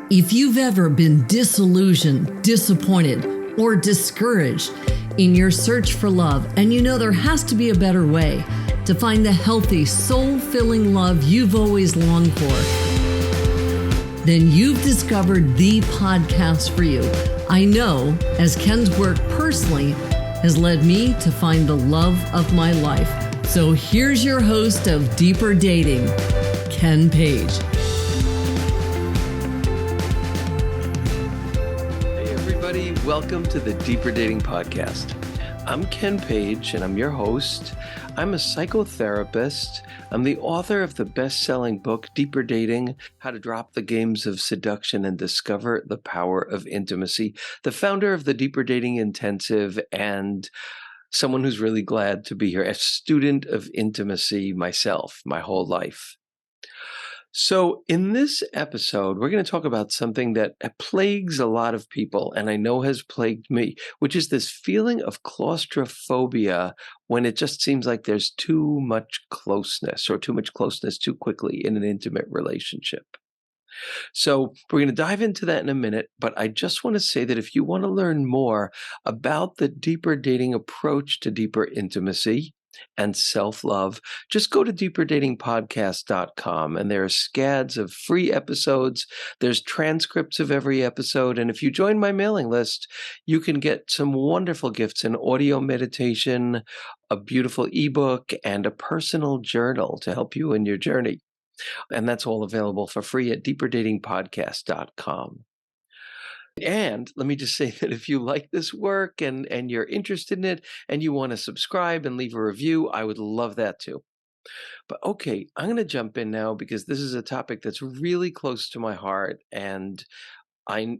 If you've ever been disillusioned, disappointed, or discouraged in your search for love, and you know there has to be a better way to find the healthy, soul-filling love you've always longed for, then you've discovered the podcast for you. I know, as Ken's work personally has led me to find the love of my life. So here's your host of Deeper Dating, Ken Page. Welcome to the Deeper Dating Podcast. I'm Ken Page, and I'm your host. I'm a psychotherapist. I'm the author of the best-selling book, Deeper Dating, How to Drop the Games of Seduction and Discover the Power of Intimacy, the founder of the Deeper Dating Intensive, and someone who's really glad to be here, a student of intimacy myself, my whole life. So in this episode, we're going to talk about something that plagues a lot of people, and I know has plagued me, which is this feeling of claustrophobia when it just seems like there's too much closeness or too much closeness too quickly in an intimate relationship. So we're going to dive into that in a minute, but I just want to say that if you want to learn more about the deeper dating approach to deeper intimacy and self-love, just go to deeperdatingpodcast.com, and there are scads of free episodes. There's transcripts of every episode. And if you join my mailing list, you can get some wonderful gifts, an audio meditation, a beautiful ebook, and a personal journal to help you in your journey. And that's all available for free at deeperdatingpodcast.com. And let me just say that if you like this work and you're interested in it and you want to subscribe and leave a review, I would love that too. But okay, I'm going to jump in now because this is a topic that's really close to my heart. And I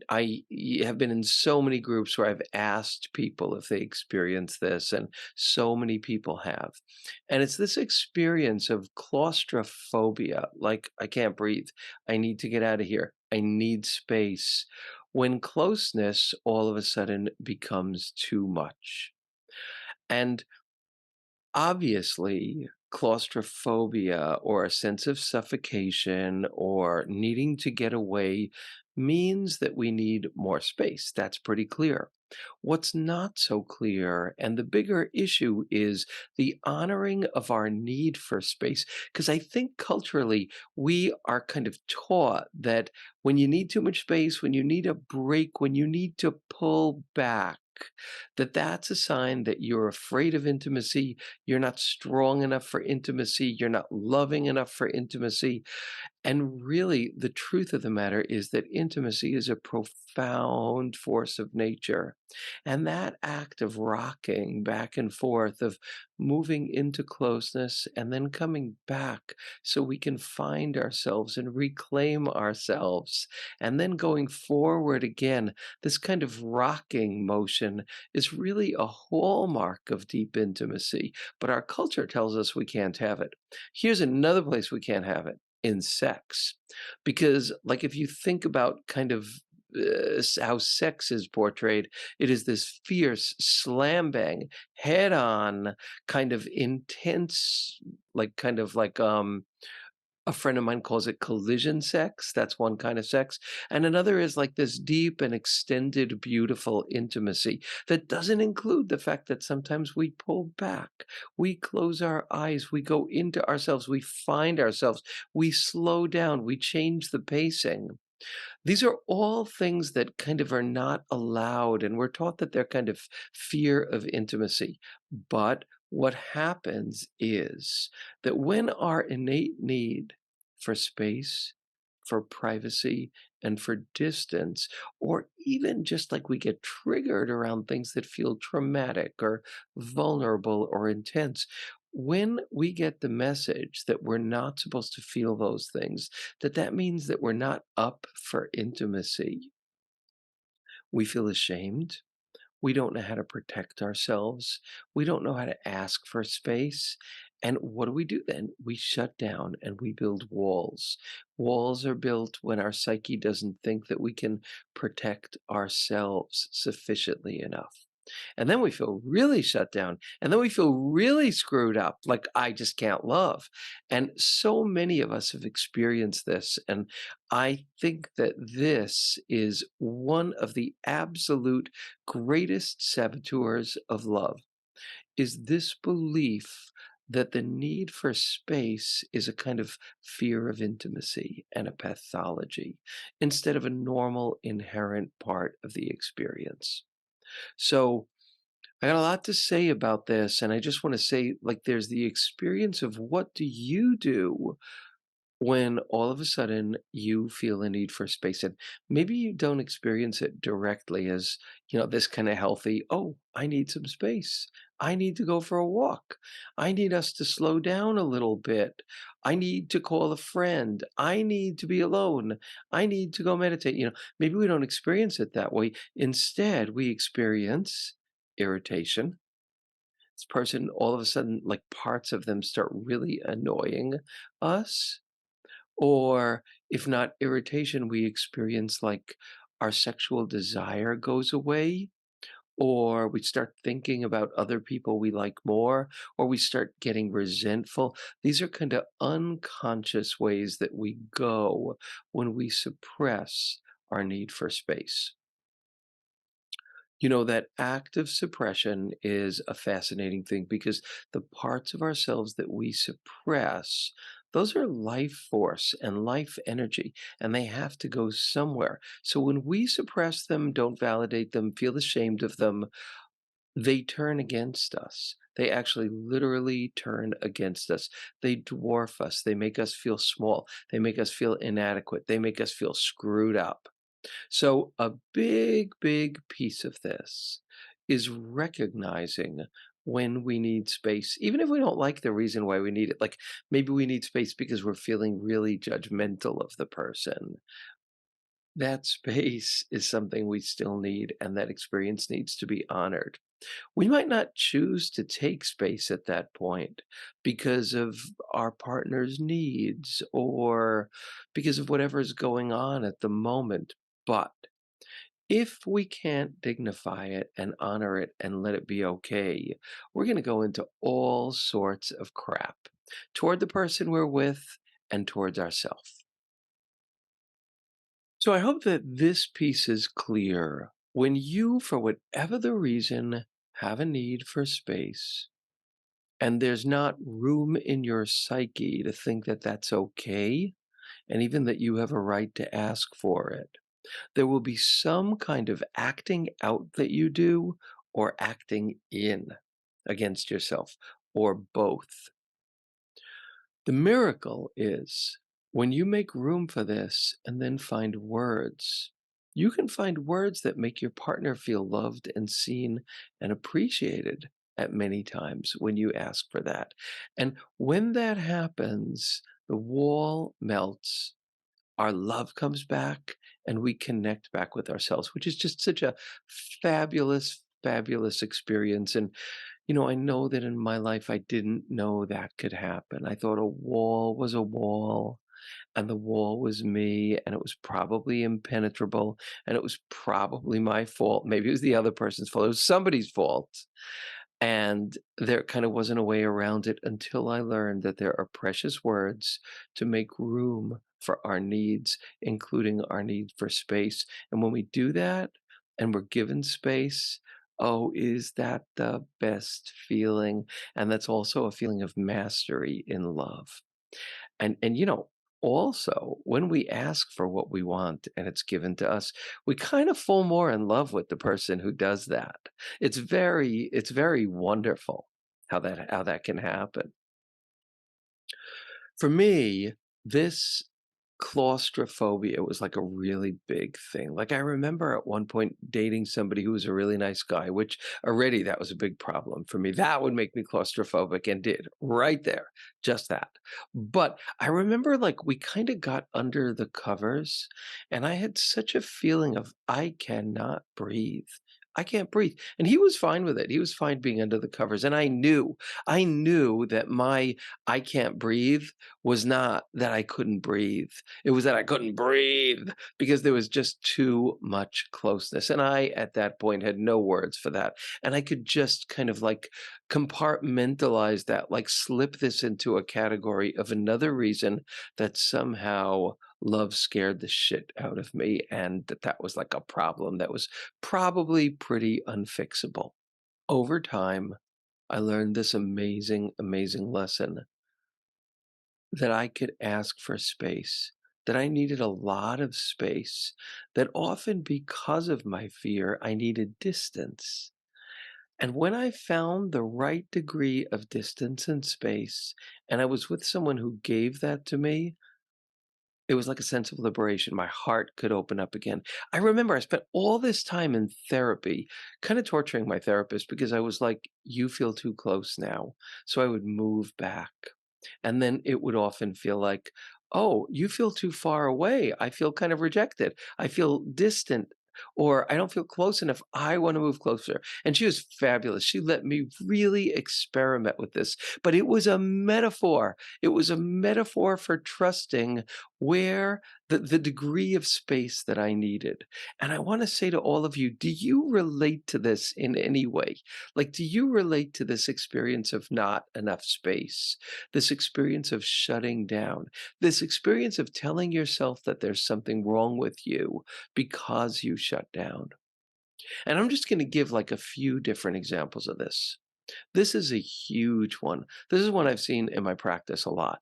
have been in so many groups where I've asked people if they experience this, and so many people have. And it's this experience of claustrophobia, like I can't breathe. I need to get out of here. I need space. When closeness all of a sudden becomes too much. And obviously, claustrophobia or a sense of suffocation or needing to get away means that we need more space. That's pretty clear. What's not so clear, and the bigger issue, is the honoring of our need for space. Because I think culturally, we are kind of taught that when you need too much space, when you need a break, when you need to pull back, that's a sign that you're afraid of intimacy, you're not strong enough for intimacy, you're not loving enough for intimacy. And really, the truth of the matter is that intimacy is a profound force of nature. And that act of rocking back and forth, of moving into closeness and then coming back so we can find ourselves and reclaim ourselves, and then going forward again, this kind of rocking motion is really a hallmark of deep intimacy. But our culture tells us we can't have it. Here's another place we can't have it: in sex. Because, like, if you think about kind of how sex is portrayed, it is this fierce, slam bang, head on, kind of intense, a friend of mine calls it collision sex. That's one kind of sex. And another is like this deep and extended, beautiful intimacy that doesn't include the fact that sometimes we pull back, we close our eyes, we go into ourselves, we find ourselves, we slow down, we change the pacing. These are all things that kind of are not allowed, and we're taught that they're kind of fear of intimacy. But what happens is that when our innate need for space, for privacy, and for distance, or even just like we get triggered around things that feel traumatic or vulnerable or intense, when we get the message that we're not supposed to feel those things, that means that we're not up for intimacy, we feel ashamed. We don't know how to protect ourselves. We don't know how to ask for space. And what do we do then? We shut down and we build walls. Walls are built when our psyche doesn't think that we can protect ourselves sufficiently enough. And then we feel really shut down. And then we feel really screwed up, like I just can't love. And so many of us have experienced this. And I think that this is one of the absolute greatest saboteurs of love, is this belief that the need for space is a kind of fear of intimacy and a pathology instead of a normal inherent part of the experience. So, I got a lot to say about this, and I just want to say, like, there's the experience of what do you do when all of a sudden you feel a need for space, and maybe you don't experience it directly as, this kind of healthy, oh, I need some space. I need to go for a walk. I need us to slow down a little bit. I need to call a friend. I need to be alone. I need to go meditate. Maybe we don't experience it that way. Instead, we experience irritation. This person, all of a sudden, like parts of them start really annoying us, or if not irritation, we experience like our sexual desire goes away, or we start thinking about other people we like more, or we start getting resentful. These are kind of unconscious ways that we go when we suppress our need for space. That act of suppression is a fascinating thing because the parts of ourselves that we suppress, those are life force and life energy, and they have to go somewhere. So when we suppress them, don't validate them, feel ashamed of them, they turn against us. They actually literally turn against us. They dwarf us. They make us feel small. They make us feel inadequate. They make us feel screwed up. So, a big, big piece of this is recognizing when we need space, even if we don't like the reason why we need it. Like maybe we need space because we're feeling really judgmental of the person. That space is something we still need, and that experience needs to be honored. We might not choose to take space at that point because of our partner's needs or because of whatever's going on at the moment. But if we can't dignify it and honor it and let it be okay, we're going to go into all sorts of crap toward the person we're with and towards ourselves. So I hope that this piece is clear. When you, for whatever the reason, have a need for space, and there's not room in your psyche to think that that's okay, and even that you have a right to ask for it, there will be some kind of acting out that you do or acting in against yourself, or both. The miracle is when you make room for this and then find words, you can find words that make your partner feel loved and seen and appreciated at many times when you ask for that. And when that happens, the wall melts, our love comes back, and we connect back with ourselves, which is just such a fabulous, fabulous experience. And I know that in my life, I didn't know that could happen. I thought a wall was a wall, and the wall was me, and it was probably impenetrable, and it was probably my fault. Maybe it was the other person's fault. It was somebody's fault. And there kind of wasn't a way around it until I learned that there are precious words to make room for our needs, including our need for space. And when we do that and we're given space, oh, is that the best feeling? And that's also a feeling of mastery in love. And also when we ask for what we want and it's given to us, we kind of fall more in love with the person who does that. It's very wonderful how that can happen. For me, this claustrophobia was like a really big thing. Like I remember at one point dating somebody who was a really nice guy, which already that was a big problem for me. That would make me claustrophobic and did right there, just that. But I remember like we kind of got under the covers and I had such a feeling of I cannot breathe. I can't breathe. And he was fine with it. He was fine being under the covers. And I knew that my I can't breathe was not that I couldn't breathe. It was that I couldn't breathe because there was just too much closeness. And I, at that point, had no words for that. And I could just kind of like compartmentalize that, like slip this into a category of another reason that somehow love scared the shit out of me, and that was like a problem that was probably pretty unfixable. Over time, I learned this amazing, amazing lesson that I could ask for space, that I needed a lot of space, that often because of my fear, I needed distance. And when I found the right degree of distance and space, and I was with someone who gave that to me, it was like a sense of liberation. My heart could open up again. I remember I spent all this time in therapy, kind of torturing my therapist because I was like, "You feel too close now." So I would move back. And then it would often feel like, "Oh, you feel too far away. I feel kind of rejected. I feel distant, or I don't feel close enough. I want to move closer." And she was fabulous. She let me really experiment with this, but it was a metaphor. It was a metaphor for trusting where the degree of space that I needed. And I want to say to all of you, do you relate to this in any way? Like, do you relate to this experience of not enough space? This experience of shutting down, this experience of telling yourself that there's something wrong with you because you shut down. And I'm just going to give like a few different examples of this. This is a huge one. This is one I've seen in my practice a lot.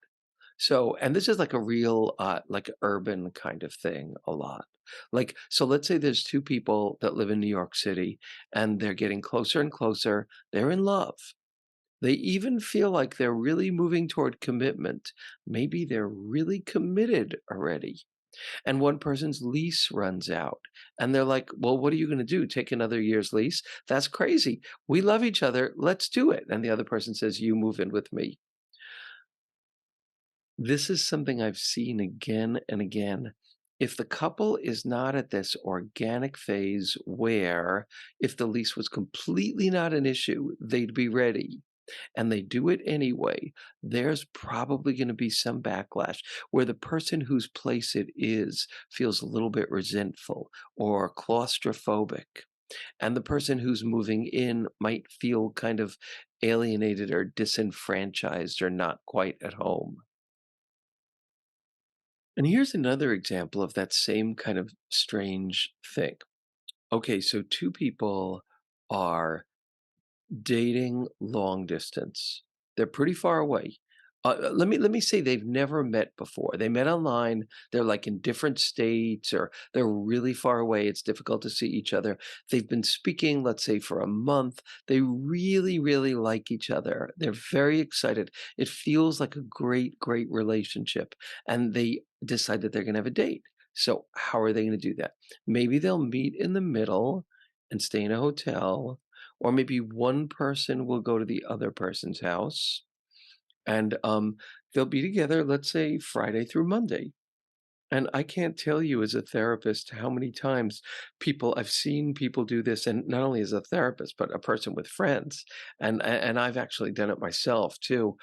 So, and this is like a real, like urban kind of thing a lot. Like, so let's say there's two people that live in New York City and they're getting closer and closer. They're in love. They even feel like they're really moving toward commitment. Maybe they're really committed already. And one person's lease runs out. And they're like, well, what are you going to do? Take another year's lease? That's crazy. We love each other. Let's do it. And the other person says, you move in with me. This is something I've seen again and again. If the couple is not at this organic phase where, if the lease was completely not an issue, they'd be ready and they do it anyway, there's probably going to be some backlash where the person whose place it is feels a little bit resentful or claustrophobic. And the person who's moving in might feel kind of alienated or disenfranchised or not quite at home. And here's another example of that same kind of strange thing. Okay, so two people are dating long distance. They're pretty far away. Let me say they've never met before. They met online. They're like in different states, or they're really far away. It's difficult to see each other. They've been speaking, let's say, for a month. They really, really like each other. They're very excited. It feels like a great, great relationship, and they decide that they're going to have a date. So how are they going to do that? Maybe they'll meet in the middle and stay in a hotel, or maybe one person will go to the other person's house and they'll be together, let's say Friday through Monday. And I can't tell you as a therapist how many times I've seen people do this, and not only as a therapist, but a person with friends. And I've actually done it myself too.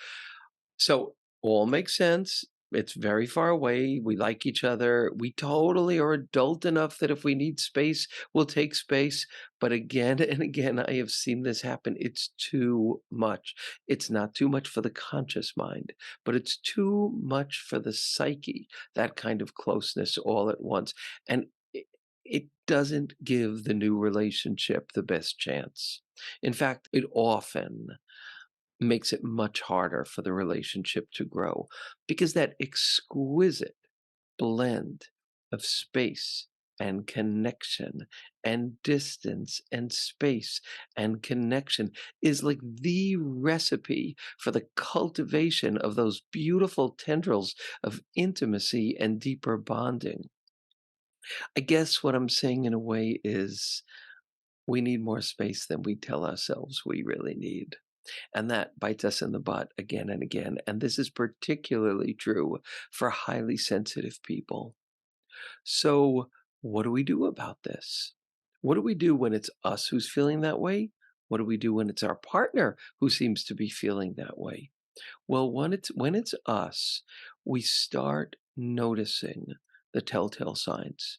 So all makes sense. It's very far away. We like each other. We totally are adult enough that if we need space, we'll take space. But again and again, I have seen this happen. It's too much. It's not too much for the conscious mind, but it's too much for the psyche, that kind of closeness all at once. And it doesn't give the new relationship the best chance. In fact, it often makes it much harder for the relationship to grow because that exquisite blend of space and connection and distance and space and connection is like the recipe for the cultivation of those beautiful tendrils of intimacy and deeper bonding. I guess what I'm saying in a way is we need more space than we tell ourselves we really need. And that bites us in the butt again and again. And this is particularly true for highly sensitive people. So, what do we do about this? What do we do when it's us who's feeling that way? What do we do when it's our partner who seems to be feeling that way? Well, when it's us, we start noticing the telltale signs: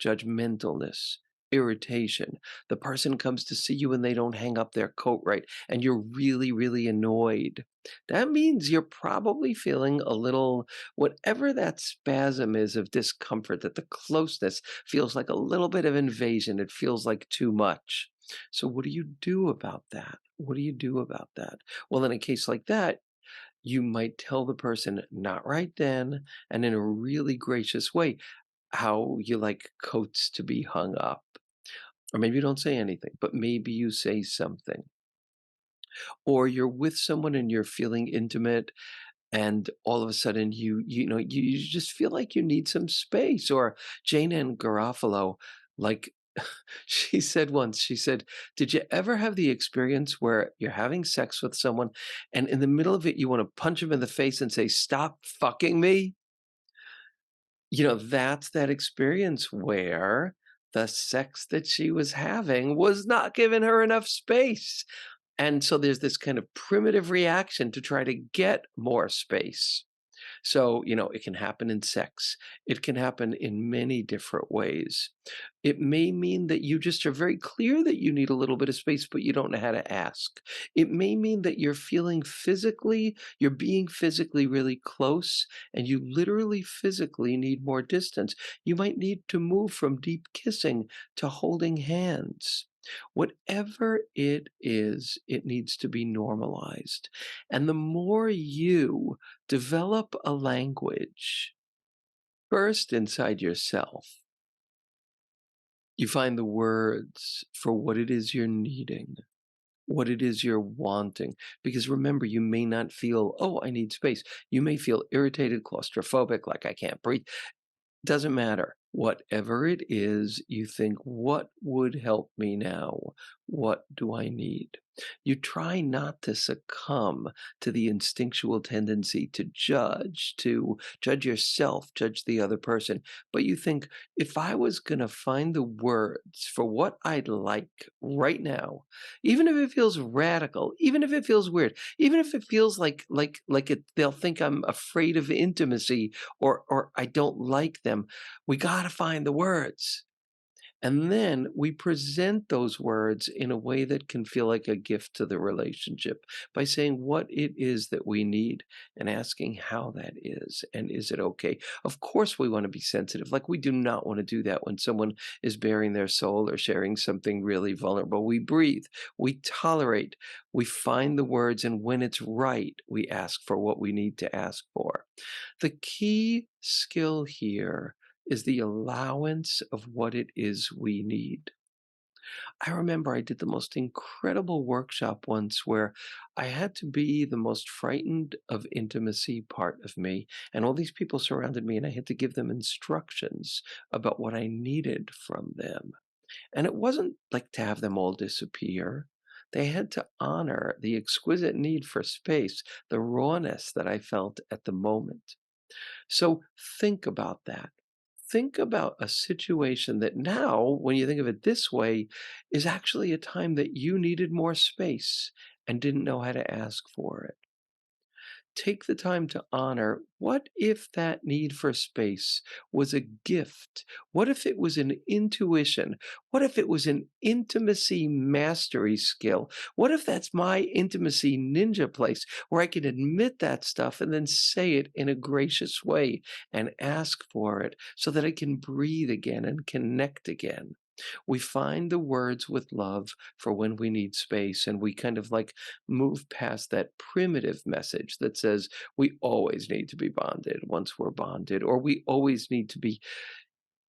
judgmentalness, irritation. The person comes to see you and they don't hang up their coat right, and you're really, really annoyed. That means you're probably feeling a little, whatever that spasm is of discomfort, that the closeness feels like a little bit of invasion. It feels like too much. So, what do you do about that? What do you do about that? Well, in a case like that, you might tell the person, not right then, and in a really gracious way, how you like coats to be hung up. Or maybe you don't say anything, but maybe you say something. Or you're with someone and you're feeling intimate, and all of a sudden you just feel like you need some space. Or Jane Ann Garofalo, like, she said once, she said, "Did you ever have the experience where you're having sex with someone and in the middle of it you want to punch them in the face and say, 'Stop fucking me'?" That's that experience where the sex that she was having was not giving her enough space. And so there's this kind of primitive reaction to try to get more space. So, it can happen in sex. It can happen in many different ways. It may mean that you just are very clear that you need a little bit of space, but you don't know how to ask. It may mean that you're being physically really close, and you literally physically need more distance. You might need to move from deep kissing to holding hands. Whatever it is, it needs to be normalized. And the more you develop a language first inside yourself, you find the words for what it is you're needing, what it is you're wanting. Because remember, you may not feel, oh, I need space. You may feel irritated, claustrophobic, like I can't breathe. Doesn't matter. Whatever it is, you think, what would help me now? What do I need? You try not to succumb to the instinctual tendency to judge yourself, judge the other person. But you think, if I was going to find the words for what I'd like right now, even if it feels radical, even if it feels weird, even if it feels they'll think I'm afraid of intimacy, or I don't like them, we got to find the words. And then we present those words in a way that can feel like a gift to the relationship by saying what it is that we need and asking how that is. And is it okay? Of course, we want to be sensitive. Like, we do not want to do that when someone is bearing their soul or sharing something really vulnerable. We breathe, we tolerate, we find the words, and when it's right, we ask for what we need to ask for. The key skill here is the allowance of what it is we need. I remember I did the most incredible workshop once where I had to be the most frightened of intimacy part of me, and all these people surrounded me, and I had to give them instructions about what I needed from them. And it wasn't like to have them all disappear. They had to honor the exquisite need for space, the rawness that I felt at the moment. So think about that. Think about a situation that now, when you think of it this way, is actually a time that you needed more space and didn't know how to ask for it. Take the time to honor, what if that need for space was a gift? What if it was an intuition? What if it was an intimacy mastery skill? What if that's my intimacy ninja place where I can admit that stuff and then say it in a gracious way and ask for it so that I can breathe again and connect again? We find the words with love for when we need space, and we kind of like move past that primitive message that says we always need to be bonded once we're bonded, or we always need to be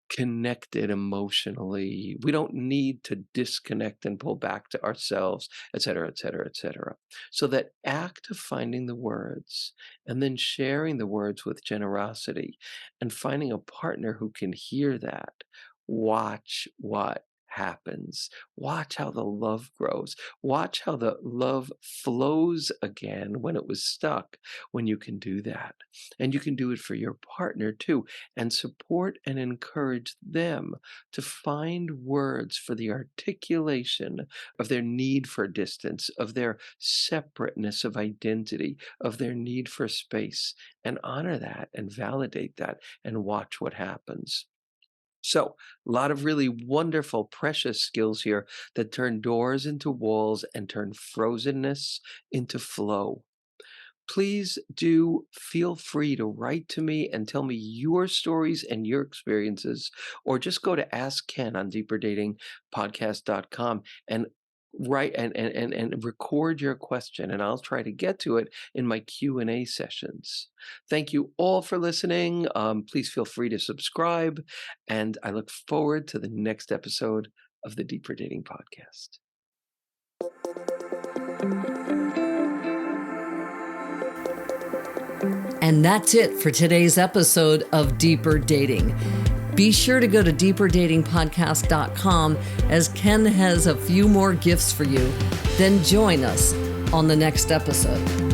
connected emotionally. We don't need to disconnect and pull back to ourselves, et cetera, et cetera, et cetera. So that act of finding the words and then sharing the words with generosity and finding a partner who can hear that, watch what happens. Watch how the love grows. Watch how the love flows again when it was stuck, when you can do that. And you can do it for your partner too, and support and encourage them to find words for the articulation of their need for distance, of their separateness of identity, of their need for space, and honor that and validate that and watch what happens. So, a lot of really wonderful, precious skills here that turn doors into walls and turn frozenness into flow. Please do feel free to write to me and tell me your stories and your experiences, or just go to Ask Ken on deeperdatingpodcast.com and write and record your question, and I'll try to get to it in my Q&A sessions. Thank you all for listening. Please feel free to subscribe, and I look forward to the next episode of the Deeper Dating Podcast. And that's it for today's episode of Deeper Dating. Be sure to go to deeperdatingpodcast.com, as Ken has a few more gifts for you. Then join us on the next episode.